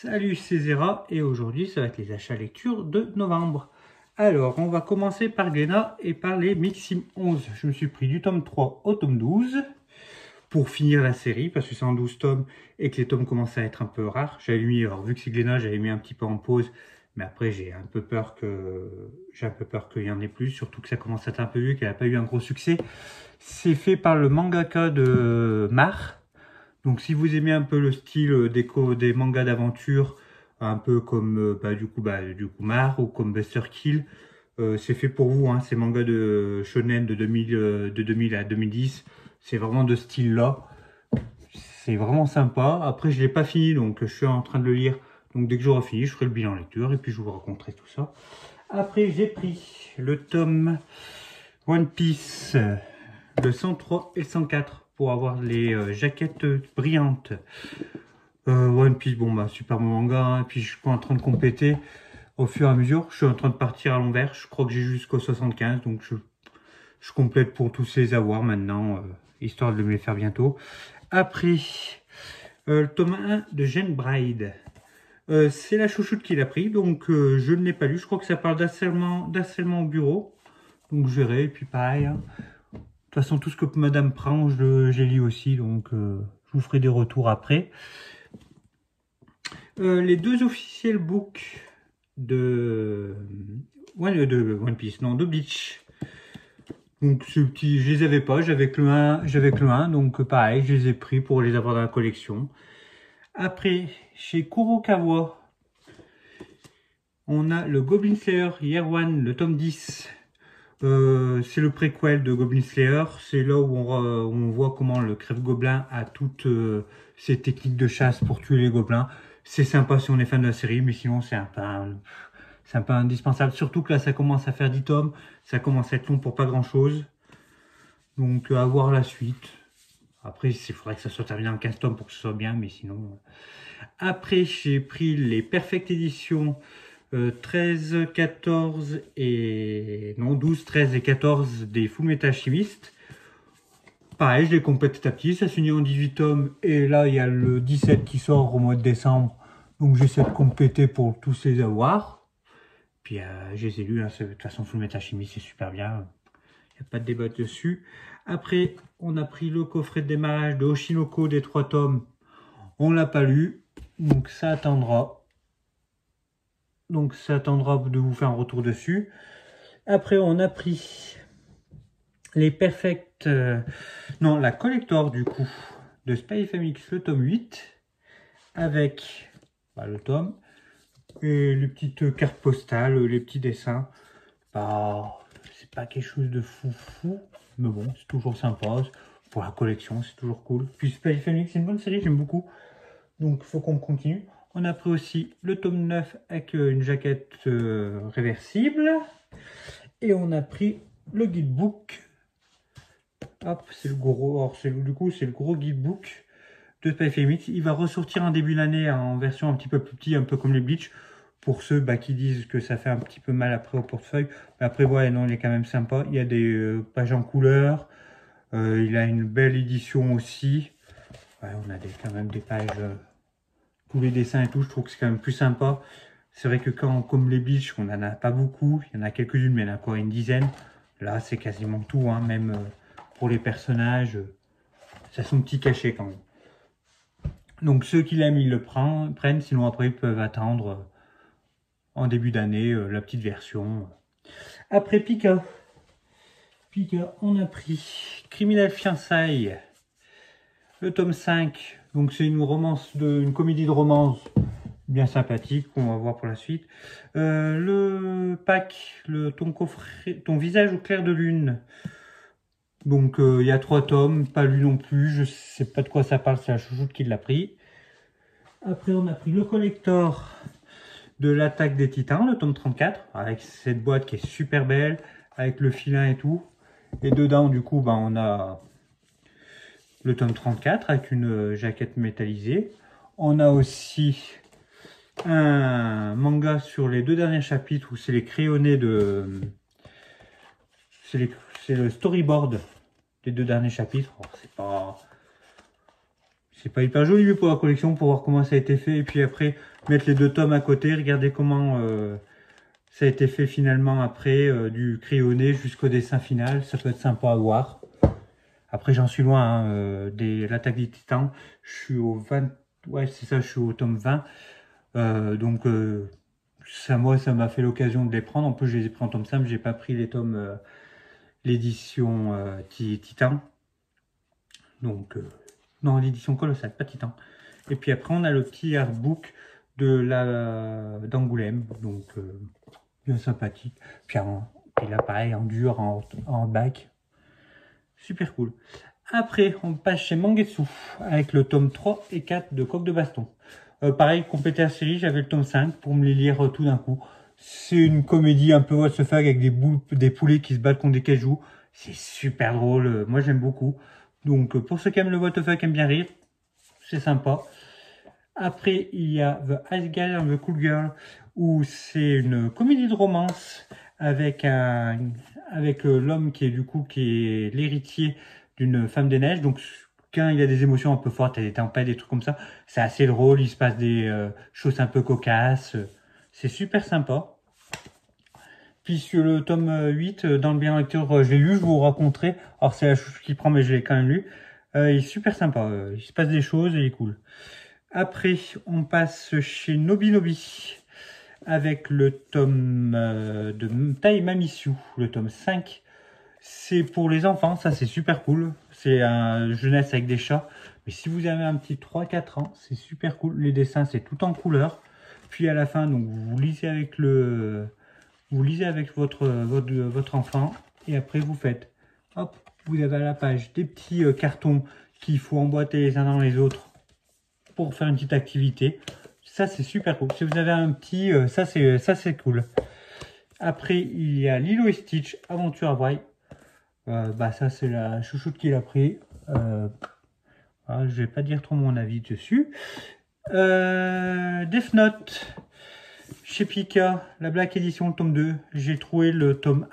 Salut, c'est Zera et aujourd'hui ça va être les achats lecture de novembre. Alors on va commencer par Glénat et par les Mixim 11. Je me suis pris du tome 3 au tome 12 pour finir la série parce que c'est en 12 tomes et que les tomes commencent à être un peu rares. J'avais mis, alors vu que c'est Glénat, j'avais mis un petit peu en pause, mais après j'ai un peu peur qu'il y en ait plus, surtout que ça commence à être un peu vieux, qu'elle n'a pas eu un gros succès. C'est fait par le mangaka de Mar. Donc si vous aimez un peu le style des mangas d'aventure, un peu comme du coup Mar ou comme Buster Kill, c'est fait pour vous, hein, ces mangas de shonen de 2000 à 2010, c'est vraiment de ce style-là. C'est vraiment sympa. Après, je l'ai pas fini, donc je suis en train de le lire. Donc dès que j'aurai fini, je ferai le bilan lecture et puis je vous raconterai tout ça. Après, j'ai pris le tome One Piece, le 103 et le 104 pour avoir les jaquettes brillantes. One Piece, bon bah super bon manga, hein. Et puis je suis en train de compléter au fur et à mesure. Je suis en train de partir à l'envers. Je crois que j'ai jusqu'au 75, donc je complète pour tous les avoirs maintenant, histoire de me les faire bientôt. Après, le tome 1 de Jane Bride. C'est la chouchoute qui l'a pris, donc je ne l'ai pas lu. Je crois que ça parle d'harcèlement au bureau. Donc je verrai, et puis pareil. Hein. De toute façon, tout ce que madame prend, j'ai lu aussi, donc je vous ferai des retours après. Les deux officiels books de One Piece, non, de Bleach. Donc ce petit, je les avais pas, j'avais que le 1, donc pareil, je les ai pris pour les avoir dans la collection. Après, chez Kurokawa, on a le Goblin Slayer Year One, le tome 10. C'est le préquel de Goblin Slayer. C'est là où on voit comment le crève-gobelin a toutes ses techniques de chasse pour tuer les gobelins. C'est sympa si on est fan de la série, mais sinon c'est un peu indispensable. Surtout que là, ça commence à faire 10 tomes. Ça commence à être long pour pas grand-chose. Donc, à voir la suite. Après, il faudrait que ça soit terminé en 15 tomes pour que ce soit bien, mais sinon... Après, j'ai pris les Perfect Editions 13, 14 et... Non, 12, 13 et 14 des Full Metal Chimiste. Pareil, je les complète petit à petit. Ça s'unit en 18 tomes. Et là, il y a le 17 qui sort au mois de décembre. Donc, j'essaie de compléter pour tous les avoir. Puis, je les ai lus. Hein. De toute façon, Full Metal Chimiste, c'est super bien. Il n'y a pas de débat dessus. Après, on a pris le coffret de démarrage de Oshinoko des 3 tomes. On l'a pas lu. Donc, ça attendra. Donc ça attendra de vous faire un retour dessus. Après on a pris les Perfect... non, la Collector du coup de Spy FMX, le tome 8. Avec le tome. Et les petites cartes postales, les petits dessins. C'est pas quelque chose de fou. Mais bon, c'est toujours sympa. Pour la collection, c'est toujours cool. Puis Spy FMX, c'est une bonne série, j'aime beaucoup. Donc il faut qu'on continue. On a pris aussi le tome 9 avec une jaquette réversible. Et on a pris le guidebook. Hop, c'est le gros. Alors, du coup, c'est le gros guidebook de Spy FMX. Il va ressortir en début d'année en version un petit peu plus petit, un peu comme les Bleach. Pour ceux qui disent que ça fait un petit peu mal après au portefeuille. Mais après, ouais, non, il est quand même sympa. Il y a des pages en couleur. Il a une belle édition aussi. Ouais, on a quand même des pages. Tous les dessins et tout, je trouve que c'est quand même plus sympa. C'est vrai que comme les Bleach, on n'en a pas beaucoup. Il y en a quelques-unes, mais il y en a quoi, une dizaine. Là, c'est quasiment tout, hein, même pour les personnages. Ça son petit cachet quand même. Donc ceux qui l'aiment, ils le prennent. Sinon après, ils peuvent attendre en début d'année la petite version. Après Pika. Pika, on a pris Criminel Fiançailles. Le tome 5. Donc c'est une comédie de romance bien sympathique qu'on va voir pour la suite. Le pack, ton visage au clair de lune. Donc il y a 3 tomes, pas lu non plus, je sais pas de quoi ça parle, c'est la chouchoute qui l'a pris. Après on a pris le collector de l'attaque des titans, le tome 34, avec cette boîte qui est super belle, avec le filin et tout. Et dedans du coup on a le tome 34 avec une jaquette métallisée. On a aussi un manga sur les 2 derniers chapitres où c'est les crayonnés de... C'est le storyboard des 2 derniers chapitres. C'est pas hyper joli pour la collection, pour voir comment ça a été fait. Et puis après, mettre les 2 tomes à côté, regarder comment ça a été fait finalement après, du crayonné jusqu'au dessin final. Ça peut être sympa à voir. Après, j'en suis loin, hein, l'attaque des titans. Je suis au 20... Ouais, c'est ça, je suis au tome 20. Donc, ça, moi, ça m'a fait l'occasion de les prendre. En plus, je les ai pris en tome simple. J'ai pas pris les tomes, l'édition Titan. Donc, non, l'édition colossale, pas Titan. Et puis après, on a le petit artbook d'Angoulême. Donc, bien sympathique. Puis là, pareil, en dur, en bac. Super cool. Après, on passe chez Mangetsu avec le tome 3 et 4 de Coq de Baston. Pareil, compléter la série, j'avais le tome 5 pour me les lire tout d'un coup. C'est une comédie un peu what the fuck avec des poulets qui se battent contre des cajous. C'est super drôle, moi j'aime beaucoup. Donc pour ceux qui aiment le what the fuck, aiment bien rire, c'est sympa. Après, il y a The Ice Guy and the Cool Girl, où c'est une comédie de romance avec l'homme qui est du coup qui est l'héritier d'une femme des neiges. Donc quand il y a des émotions un peu fortes, des tempêtes, des trucs comme ça, c'est assez drôle. Il se passe des choses un peu cocasses. C'est super sympa. Puis sur le tome 8, dans le bien lecteur, je l'ai lu, je vous raconterai. Alors c'est la chouchou qui prend, mais je l'ai quand même lu. Il est super sympa. Il se passe des choses et il est cool. Après, on passe chez Nobinobi avec le tome de Tai Mamishu, le tome 5. C'est pour les enfants, ça c'est super cool. C'est un jeunesse avec des chats. Mais si vous avez un petit 3-4 ans, c'est super cool. Les dessins, c'est tout en couleur. Puis à la fin, donc vous lisez avec votre enfant. Et après, vous faites, hop, vous avez à la page des petits cartons qu'il faut emboîter les uns dans les autres pour faire une petite activité. Ça, c'est super cool. Si vous avez un petit, ça c'est cool. Après, il y a Lilo et Stitch, Aventure à Braille. Ça, c'est la chouchoute qui l'a pris. Je vais pas dire trop mon avis dessus. Death Note, chez Pika, la Black Edition, tome 2. J'ai trouvé le tome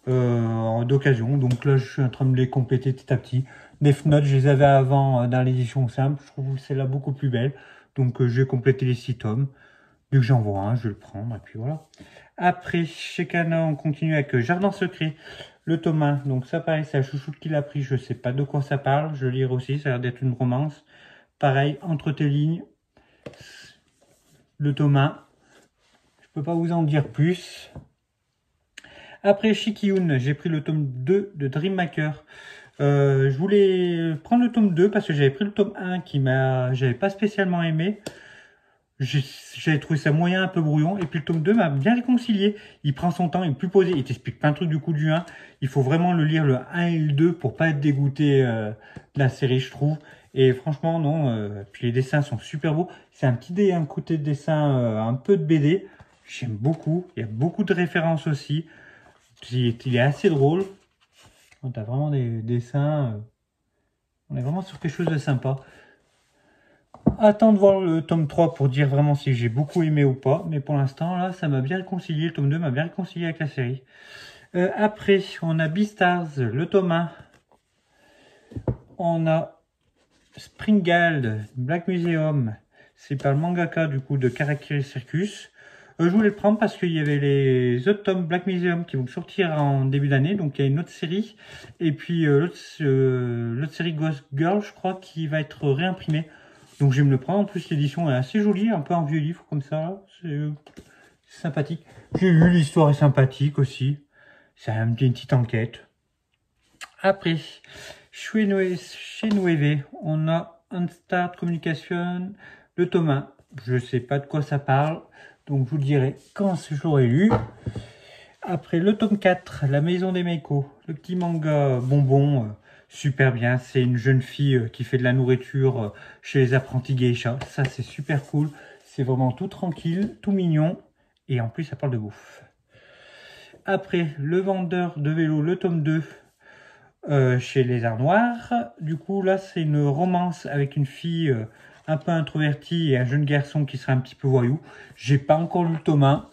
1 d'occasion. Donc là, je suis en train de me les compléter petit à petit. Death Note, je les avais avant dans l'édition simple. Je trouve celle-là beaucoup plus belle. Donc je vais compléter les 6 tomes. Dès que j'en vois un, je vais le prendre. Et puis voilà. Après, chez Kana, on continue avec Jardin Secret, le tome 1. Donc ça, pareil, c'est la chouchoute qui l'a pris. Je sais pas de quoi ça parle. Je lirai aussi. Ça a l'air d'être une romance. Pareil, entre tes lignes. Le tome 1. Je peux pas vous en dire plus. Après, Shikiyun, j'ai pris le tome 2 de Dream Maker. Je voulais prendre le tome 2 parce que j'avais pris le tome 1 j'avais pas spécialement aimé. J'avais trouvé ça moyen, un peu brouillon. Et puis le tome 2 m'a bien réconcilié. Il prend son temps, il est plus posé. Il t'explique plein de trucs du coup du 1. Il faut vraiment le lire le 1 et le 2 pour pas être dégoûté de la série, je trouve. Et franchement, non. Puis les dessins sont super beaux. C'est un côté de dessin, un peu de BD. J'aime beaucoup. Il y a beaucoup de références aussi. Il est assez drôle. On a vraiment des dessins. On est vraiment sur quelque chose de sympa. Attends de voir le tome 3 pour dire vraiment si j'ai beaucoup aimé ou pas. Mais pour l'instant, là, ça m'a bien réconcilié. Le tome 2 m'a bien réconcilié avec la série. Après, on a Beastars, le tome 1. On a Springald, Black Museum. C'est par le mangaka, du coup, de Karakiri Circus. Je voulais le prendre parce qu'il y avait les autres tomes Black Museum qui vont sortir en début d'année. Donc, il y a une autre série. Et puis, l'autre série Ghost Girl, je crois, qui va être réimprimée. Donc je vais me le prendre. En plus, l'édition est assez jolie, un peu un vieux livre comme ça. C'est sympathique. J'ai lu, l'histoire est sympathique aussi. C'est une petite enquête. Après, chez Nueve, on a Unstart Communication, le tome 1. Je sais pas de quoi ça parle, donc je vous le dirai quand je l'aurai lu. Après, le tome 4, La Maison des Meiko, le petit manga bonbon. Super bien, c'est une jeune fille qui fait de la nourriture chez les apprentis geisha. Ça, c'est super cool. C'est vraiment tout tranquille, tout mignon. Et en plus, ça parle de bouffe. Après, Le Vendeur de vélo, le tome 2, chez Les Arts Noirs. Du coup, là, c'est une romance avec une fille un peu introvertie et un jeune garçon qui serait un petit peu voyou. J'ai pas encore lu le tome 1.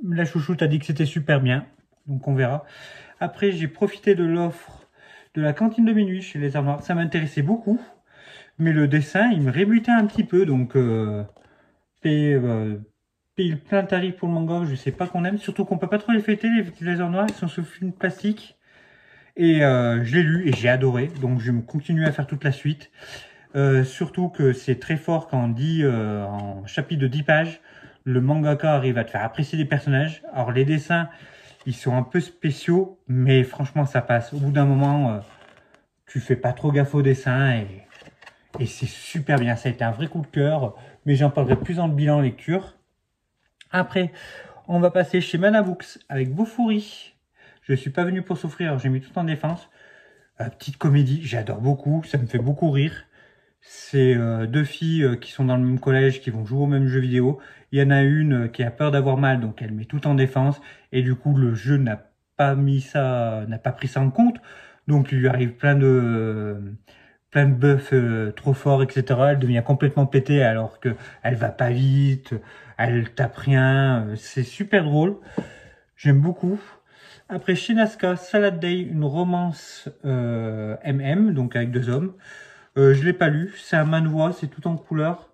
La chouchoute a dit que c'était super bien. Donc, on verra. Après, j'ai profité de l'offre de la cantine de minuit chez Les Arts Noirs. Ça m'intéressait beaucoup. mais le dessin, il me rébutait un petit peu, donc payer le plein tarif pour le manga, je sais pas qu'on aime, surtout qu'on peut pas trop les fêter, les œuvres noires, ils sont sous film plastique. Et je l'ai lu et j'ai adoré, donc je vais continuer à faire toute la suite. Surtout que c'est très fort quand on dit en chapitre de 10 pages, le mangaka arrive à te faire apprécier les personnages. Alors les dessins, ils sont un peu spéciaux, mais franchement ça passe. Au bout d'un moment, tu fais pas trop gaffe aux dessins et c'est super bien. Ça a été un vrai coup de cœur, mais j'en parlerai plus dans le bilan lecture. Après, on va passer chez Manabooks avec Bofuri. Je suis pas venu pour souffrir, j'ai mis tout en défense. Petite comédie, j'adore beaucoup, ça me fait beaucoup rire. C'est deux filles qui sont dans le même collège, qui vont jouer au même jeu vidéo. Il y en a une qui a peur d'avoir mal, donc elle met tout en défense. Et du coup, le jeu n'a pas pris ça en compte. Donc il lui arrive plein de buffs trop forts, etc. Elle devient complètement pétée alors que elle va pas vite, elle tape rien. C'est super drôle. J'aime beaucoup. Après, chez Nazca, Salad Day, une romance MM, donc avec deux hommes. Je l'ai pas lu, c'est un manhwa, c'est tout en couleur.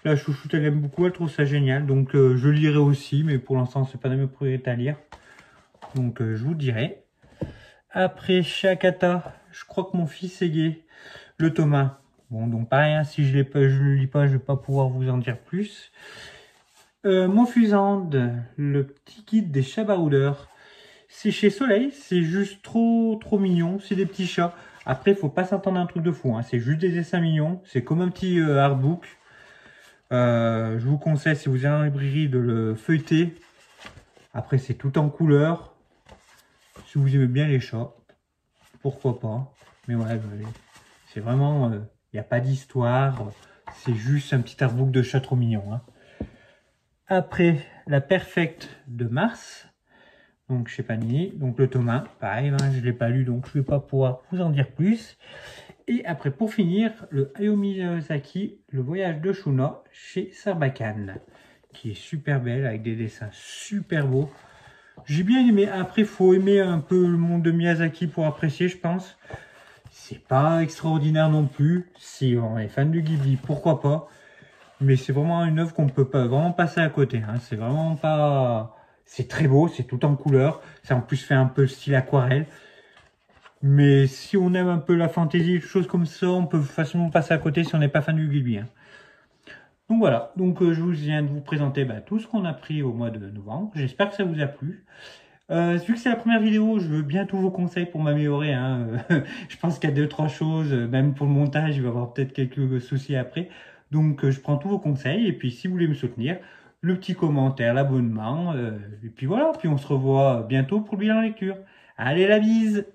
La chouchoute, elle aime beaucoup, elle trouve ça génial. Donc je lirai aussi, mais pour l'instant, c'est pas dans mes priorités à lire. Donc je vous dirai. Après, chez Akata, je crois que mon fils est gay. Le Thomas. Bon, donc pareil, hein, si je le lis pas, je vais pas pouvoir vous en dire plus. Monfusande, le petit guide des chats baroudeurs. C'est chez Soleil, c'est juste trop mignon, c'est des petits chats. Après, faut pas s'attendre à un truc de fou, hein. C'est juste des dessins mignons, c'est comme un petit artbook. Je vous conseille, si vous êtes en librairie, de le feuilleter. Après, c'est tout en couleur. Si vous aimez bien les chats, pourquoi pas. Mais ouais, c'est vraiment, il n'y a pas d'histoire, c'est juste un petit artbook de chat trop mignon, hein. Après, la Perfecte de Mars. Donc chez Panini, donc le Thomas, pareil, hein, je ne l'ai pas lu, donc je ne vais pas pouvoir vous en dire plus. Et après, pour finir, le Hayao Miyazaki, le voyage de Shuna, chez Sarbacane, qui est super belle, avec des dessins super beaux. J'ai bien aimé. Après, il faut aimer un peu le monde de Miyazaki pour apprécier, je pense. C'est pas extraordinaire non plus. Si on est fan du Ghibli, pourquoi pas. Mais c'est vraiment une œuvre qu'on peut pas vraiment passer à côté, hein. C'est vraiment pas... C'est très beau, c'est tout en couleur. Ça en plus fait un peu style aquarelle. Mais si on aime un peu la fantaisie, des choses comme ça, on peut facilement passer à côté si on n'est pas fan du Ghibli, hein. Donc voilà, donc je vous viens de vous présenter tout ce qu'on a pris au mois de novembre. J'espère que ça vous a plu. Vu que c'est la première vidéo, je veux bien tous vos conseils pour m'améliorer, hein. Je pense qu'il y a 2-3 choses, même pour le montage, il va y avoir peut-être quelques soucis après. Donc je prends tous vos conseils et puis si vous voulez me soutenir, le petit commentaire, l'abonnement, et puis voilà, puis on se revoit bientôt pour le bilan lecture. Allez, la bise!